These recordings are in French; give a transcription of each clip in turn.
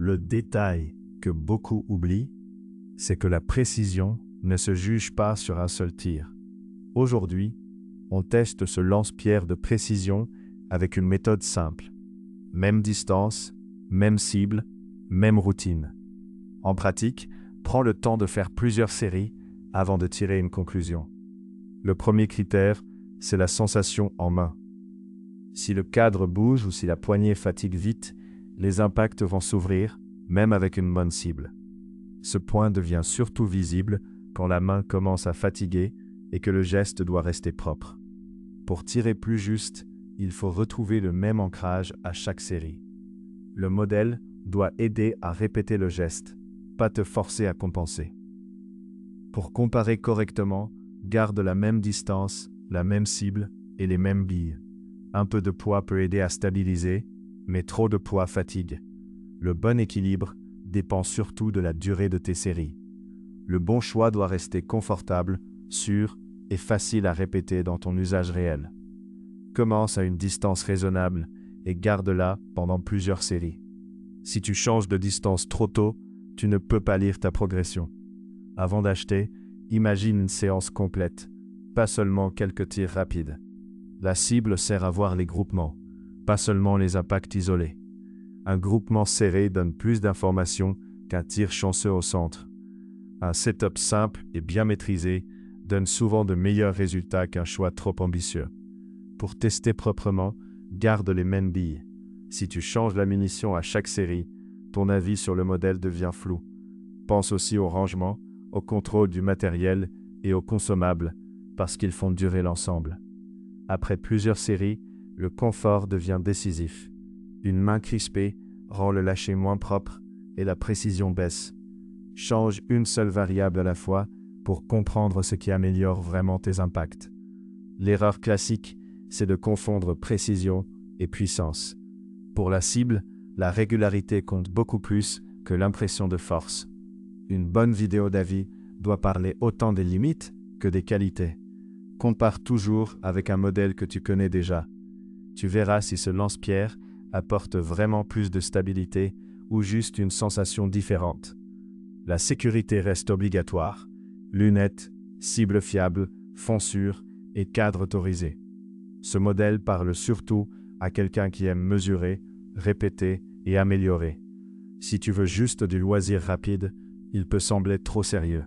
Le détail que beaucoup oublient, c'est que la précision ne se juge pas sur un seul tir. Aujourd'hui, on teste ce lance-pierre de précision avec une méthode simple. Même distance, même cible, même routine. En pratique, prends le temps de faire plusieurs séries avant de tirer une conclusion. Le premier critère, c'est la sensation en main. Si le cadre bouge ou si la poignée fatigue vite, les impacts vont s'ouvrir, même avec une bonne cible. Ce point devient surtout visible quand la main commence à fatiguer et que le geste doit rester propre. Pour tirer plus juste, il faut retrouver le même ancrage à chaque série. Le modèle doit aider à répéter le geste, pas te forcer à compenser. Pour comparer correctement, garde la même distance, la même cible et les mêmes billes. Un peu de poids peut aider à stabiliser, mais trop de poids fatigue. Le bon équilibre dépend surtout de la durée de tes séries. Le bon choix doit rester confortable, sûr et facile à répéter dans ton usage réel. Commence à une distance raisonnable et garde-la pendant plusieurs séries. Si tu changes de distance trop tôt, tu ne peux pas lire ta progression. Avant d'acheter, imagine une séance complète, pas seulement quelques tirs rapides. La cible sert à voir les groupements, pas seulement les impacts isolés. Un groupement serré donne plus d'informations qu'un tir chanceux au centre. Un setup simple et bien maîtrisé donne souvent de meilleurs résultats qu'un choix trop ambitieux. Pour tester proprement, garde les mêmes billes. Si tu changes la munition à chaque série, ton avis sur le modèle devient flou. Pense aussi au rangement, au contrôle du matériel et aux consommables, parce qu'ils font durer l'ensemble. Après plusieurs séries, le confort devient décisif. Une main crispée rend le lâcher moins propre et la précision baisse. Change une seule variable à la fois pour comprendre ce qui améliore vraiment tes impacts. L'erreur classique, c'est de confondre précision et puissance. Pour la cible, la régularité compte beaucoup plus que l'impression de force. Une bonne vidéo d'avis doit parler autant des limites que des qualités. Compare toujours avec un modèle que tu connais déjà. Tu verras si ce lance-pierre apporte vraiment plus de stabilité ou juste une sensation différente. La sécurité reste obligatoire. Lunettes, cible fiable, fond sûr et cadre autorisé. Ce modèle parle surtout à quelqu'un qui aime mesurer, répéter et améliorer. Si tu veux juste du loisir rapide, il peut sembler trop sérieux.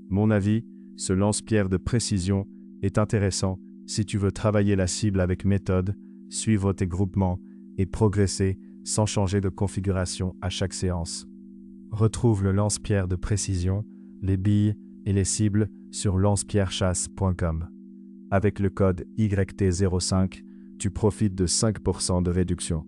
Mon avis, ce lance-pierre de précision est intéressant si tu veux travailler la cible avec méthode, suivre tes groupements et progresser sans changer de configuration à chaque séance. Retrouve le lance-pierre de précision, les billes et les cibles sur lancepierrechasse.com. Avec le code YT05, tu profites de 5% de réduction.